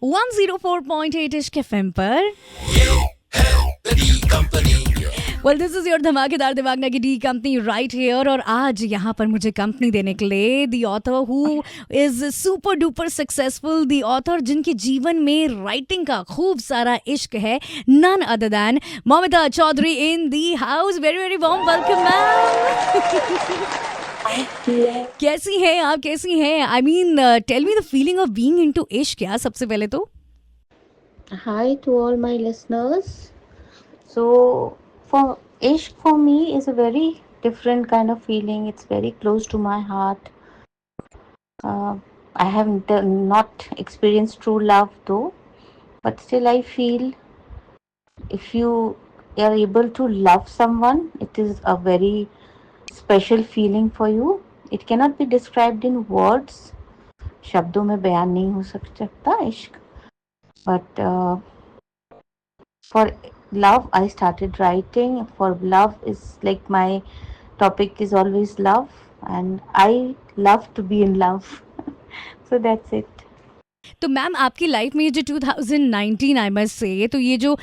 104.8 इश्क एफएम पर। Well this is your धमाकेदार दिमागना की डी कंपनी राइट हियर। और आज यहाँ पर मुझे कंपनी देने के लिए the author who is super duper successful, the author जिनके जीवन में राइटिंग का खूब सारा इश्क है, none other than Mamita Chaudhary in the house. Very very warm welcome ma'am. कैसी हैं आप, कैसी हैं? I mean tell me the feeling of being into इश्क क्या सबसे पहले तो। Hi to all my listeners. So, for Ishq for me is a very different kind of feeling. It's very close to my heart. I have not experienced true love though, but still I feel if you are able to love someone, it is a very special feeling for you. It cannot be described in words. शब्दों में बयान नहीं हो सकता इश्क. But for love, I started writing. For love is like my topic is always love, and I love to be in love. So that's it. तो ma'am आपकी life में ये जो 2019 आई मस्ट से, तो ये जो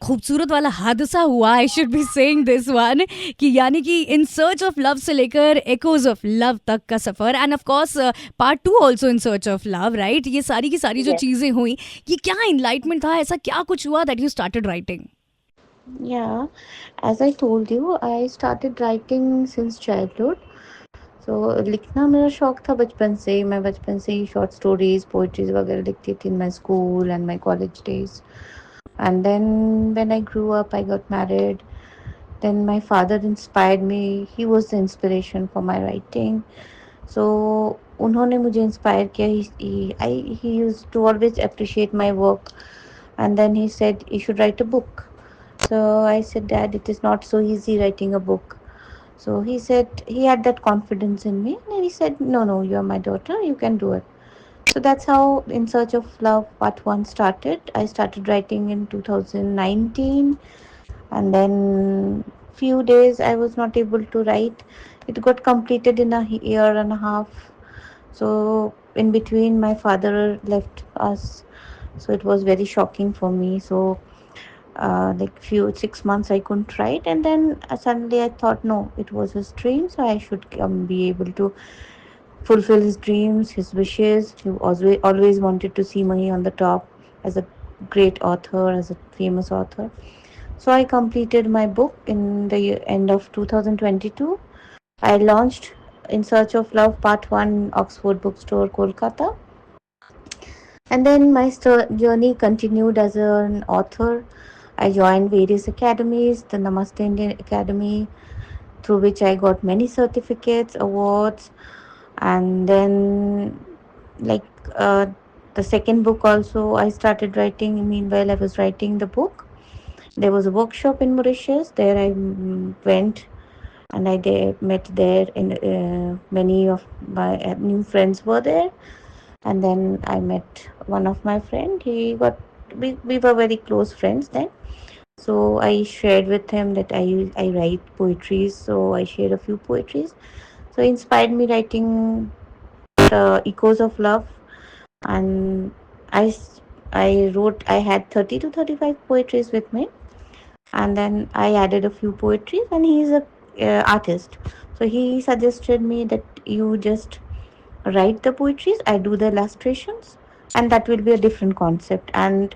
खूबसूरत वाला हादसा हुआ, I should be saying this one, कि यानी कि इन सर्च ऑफ लव से लेकर एकोज ऑफ लव तक का सफर, and of course part 2 also in search of love, right? ये सारी की सारी जो Yes. चीजें हुई, ये क्या इनलाइटमेंट था? ऐसा क्या कुछ हुआ that you started writing? Yeah, as I told you, I started writing since childhood. So लिखना मेरा शौक था बचपन से ही. मैं बचपन से ही शॉर्ट स्टोरीज पोइट्रीज वगैरह लिखती थी in my school and my college days. And then when I grew up, I got married. Then my father inspired me. He was the inspiration for my writing. So उन्होंने मुझे inspire किया. He used to always appreciate my work. And then he said, you should write a book. So I said, Dad, it is not so easy writing a book. So he said, he had that confidence in me. And he said, no, no, you are my daughter. You can do it. So that's how In Search of Love Part 1 started. I started writing in 2019. And then few days I was not able to write. It got completed in a year and a half. So in between, my father left us. So it was very shocking for me. So like few 6 months I couldn't write, and then suddenly I thought, no, it was his dream, so I should be able to fulfill his dreams, his wishes. He always wanted to see me on the top as a great author, as a famous author. So I completed my book in the end of 2022. I launched In Search of Love Part 1 Oxford Bookstore, Kolkata. And then my journey continued as an author. I joined various academies, the Namaste Indian Academy, through which I got many certificates, awards, and then like uh, the second book also I started writing. Meanwhile, I was writing the book. There was a workshop in Mauritius. There I went and met there, and many of my new friends were there. And then I met one of my friend. We were very close friends then. So I shared with him that I write poetries. So I shared a few poetries. So he inspired me writing the Echoes of Love, and I I wrote. I had 30 to 35 poetries with me, and then I added a few poetries. And he is a artist, so he suggested me that you just write the poetries, I do the illustrations, and that will be a different concept. And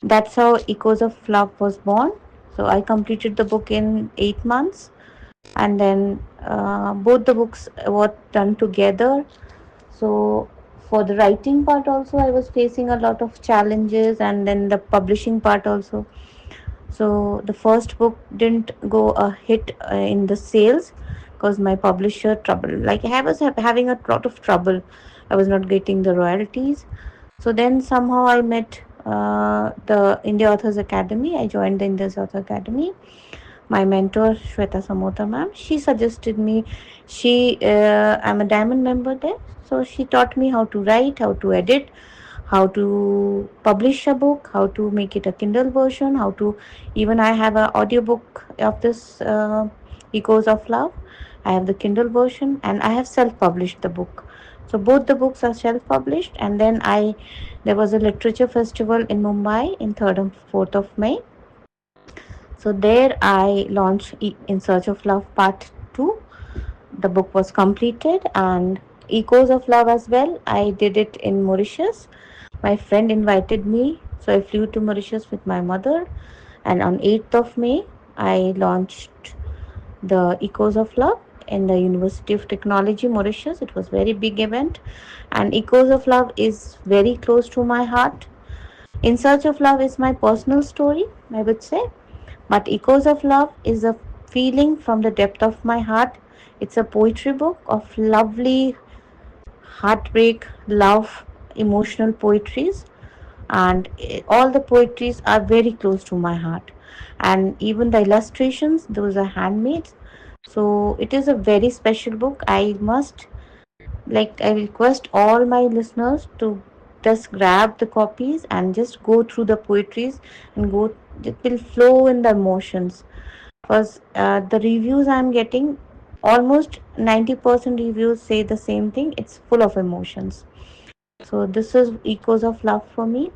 that's how Echoes of Love was born. So I completed the book in 8 months, and then both the books were done together. So for the writing part also, I was facing a lot of challenges, and then the publishing part also. So the first book didn't go a hit in the sales because my publisher trouble. Like I was having a lot of trouble. I was not getting the royalties. So then somehow I met the India Authors Academy. I joined the India Authors Academy. My mentor Shweta Samota ma'am, she suggested me. I'm a diamond member there, so she taught me how to write, how to edit, how to publish a book, how to make it a Kindle version, how to even I have an audiobook of this Echoes of Love. I have the Kindle version, and I have self-published the book So both the books are self-published, and then I there was a literature festival in Mumbai in 3rd and 4th of May. So there I launched In Search of Love Part 2. The book was completed, and Echoes of Love as well. I did it in Mauritius. My friend invited me, so I flew to Mauritius with my mother, and on 8th of May I launched the Echoes of Love in the University of Technology, Mauritius. It was a very big event, and Echoes of Love is very close to my heart. In Search of Love is my personal story, I would say, but Echoes of Love is a feeling from the depth of my heart. It's a poetry book of lovely heartbreak, love, emotional poetries, and all the poetries are very close to my heart. And even the illustrations, those are handmade. So it is a very special book. I request all my listeners to just grab the copies and just go through the poetries and go. It will flow in the emotions because the reviews I'm getting, almost 90% reviews say the same thing. It's full of emotions. So this is Echoes of Love for me.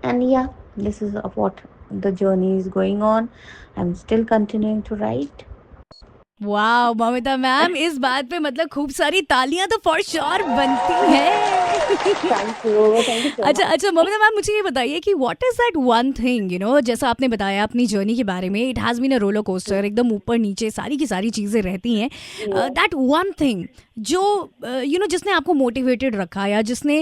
And yeah, this is what the journey is going on. I'm still continuing to write. वाह Mamita ma'am, इस बात पे मतलब खूब सारी तालियां तो for sure बनती हैं। Thank you. Thank you so अच्छा much. अच्छा ममिता मैम, मुझे ये बताइए कि what is that one thing, जैसा आपने बताया अपनी जर्नी के बारे में, it has been a roller coaster, एकदम ऊपर नीचे सारी की सारी चीज़ें रहती हैं। Yeah. दैट वन थिंग जो जिसने आपको मोटिवेटेड रखा, या जिसने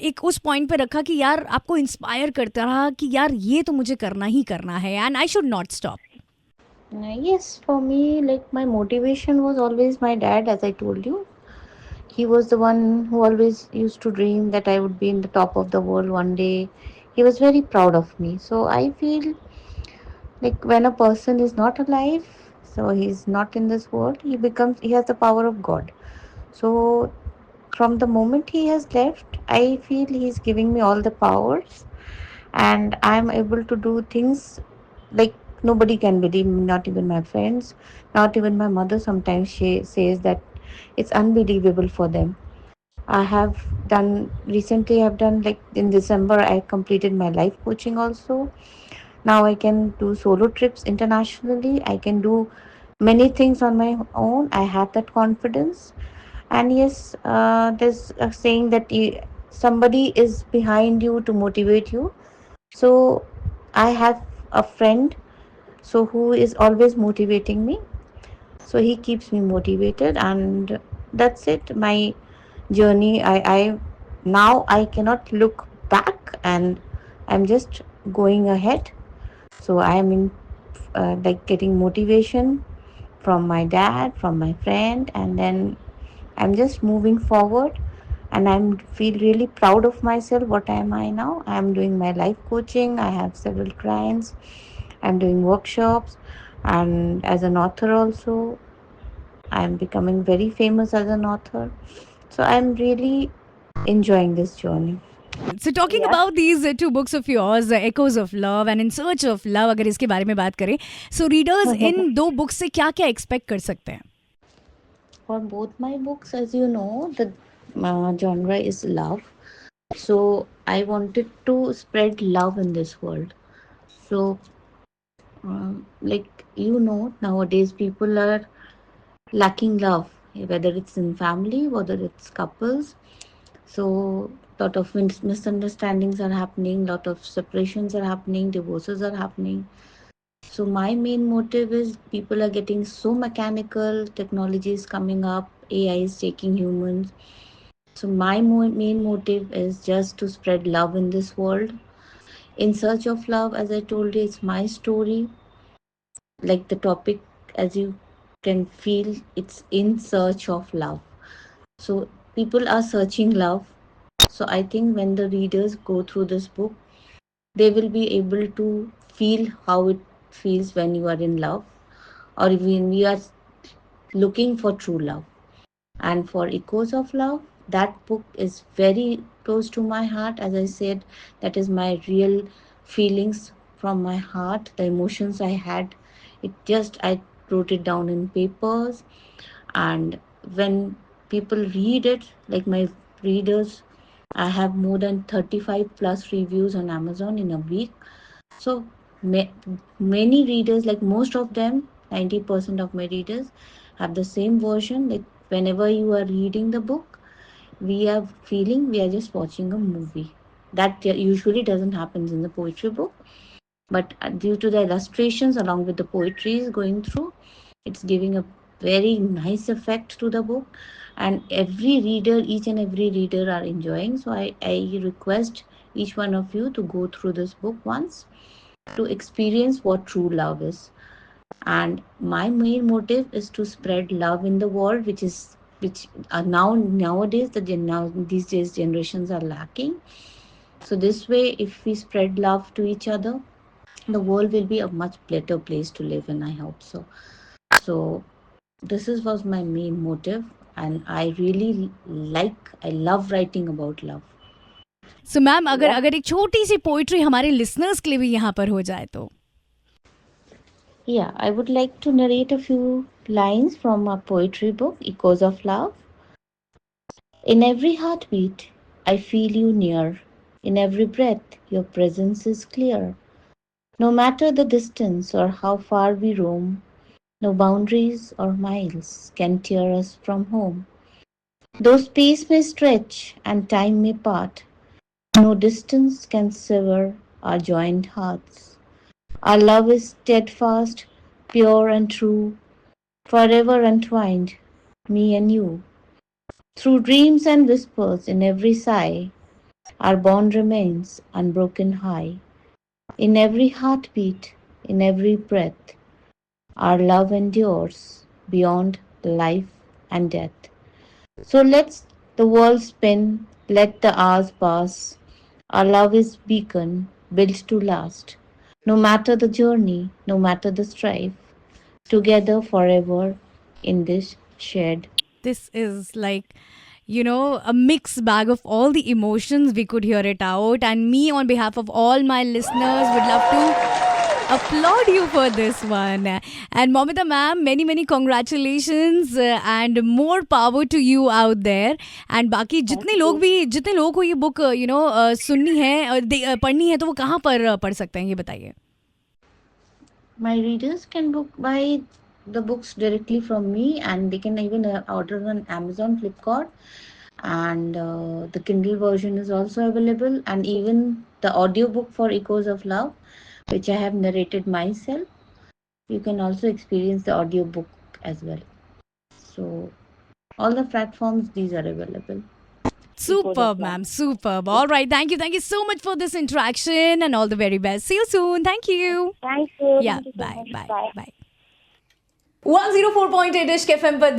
एक उस पॉइंट पे रखा कि यार आपको इंस्पायर करता रहा कि यार ये तो मुझे करना ही करना है and I should not stop. Yes, for me, like my motivation was always my dad, as I told you. He was the one who always used to dream that I would be in the top of the world one day. He was very proud of me. So I feel like when a person is not alive, so he's not in this world, he has the power of God. So from the moment he has left, I feel he's giving me all the powers, and I'm able to do things like nobody can believe me, not even my friends, not even my mother. Sometimes she says that it's unbelievable for them. I have done recently, I've done like in December, I completed my life coaching also. Now I can do solo trips internationally. I can do many things on my own. I have that confidence. And yes, there's a saying that somebody is behind you to motivate you. So I have a friend so who is always motivating me. So he keeps me motivated, and that's it. My journey. I now I cannot look back, and I'm just going ahead. So I am in like getting motivation from my dad, from my friend, and then I'm just moving forward, and I'm feel really proud of myself. What am I now? I'm doing my life coaching. I have several clients. I'm doing workshops, and as an author also, I'm becoming very famous as an author. So I'm really enjoying this journey. So talking Yeah. About these two books of yours, echoes of love and in search of love, अगर इसके बारे में बात करें, सो readers इन दो books से क्या क्या एक्सपेक्ट कर सकते हैं? For both my books, as you know, the genre is love. So I wanted to spread love in this world. So, like nowadays people are lacking love, whether it's in family, whether it's couples. So, lot of misunderstandings are happening, lot of separations are happening, divorces are happening. So, my main motive is people are getting so mechanical, technology is coming up, AI is taking humans. So, my main motive is just to spread love in this world. In Search of Love, as I told you, it's my story. Like the topic, as you can feel, it's in search of love. So, people are searching love. So, I think when the readers go through this book, they will be able to feel how it feels when you are in love, or when we are looking for true love. And for Echoes of Love, that book is very close to my heart. As I said, that is my real feelings from my heart, the emotions I had. I wrote it down in papers. And when people read it, like my readers. I have more than 35 plus reviews on Amazon in a week. So ma- many readers, like most of them, 90% of my readers have the same version. Like whenever you are reading the book, we are feeling we are just watching a movie. That usually doesn't happen in the poetry book, but due to the illustrations along with the poetry going through, it's giving a very nice effect to the book, and every reader, each and every reader are enjoying. So I request each one of you to go through this book once to experience what true love is. And my main motive is to spread love in the world, which are nowadays now these days generations are lacking. So this way, if we spread love to each other, the world will be a much better place to live in. I hope so. So this is was my main motive, and I love writing about love. So ma'am अगर अगर एक छोटी सी poetry हमारे listeners के लिए भी यहाँ पर हो जाए तो. Yeah, I would like to narrate a few lines from a poetry book, Echoes of Love. In every heartbeat, I feel you near. In every breath, your presence is clear. No matter the distance or how far we roam, no boundaries or miles can tear us from home. Though space may stretch and time may part, no distance can sever our joined hearts. Our love is steadfast, pure, and true, forever entwined, me and you. Through dreams and whispers in every sigh, our bond remains unbroken high. In every heartbeat, in every breath, our love endures beyond life and death. So let the world spin, let the hours pass. Our love is beacon built to last. No matter the journey, no matter the strife, together forever in this shared. This is like, you know, a mixed bag of all the emotions. We could hear it out. And me, on behalf of all my listeners, would love to applaud you for this one. And Momita ma'am, many, many congratulations and more power to you out there. And बाकी जितने लोग को ये book सुननी है पढ़नी है तो वो कहाँ पर पढ़ सकते हैं ये बताइए. My readers can book buy the books directly from me, and they can even order on Amazon, Flipkart, and the Kindle version is also available, and even the audiobook for Echoes of Love, which I have narrated myself. You can also experience the audiobook as well. So all the platforms these are available. Superb, ma'am. Superb. All right. Thank you so much for this interaction and all the very best. See you soon. Thank you. Thank you. Yeah. Thank you so Bye. much. Bye. Bye. Bye. 104.8 Ish FM पर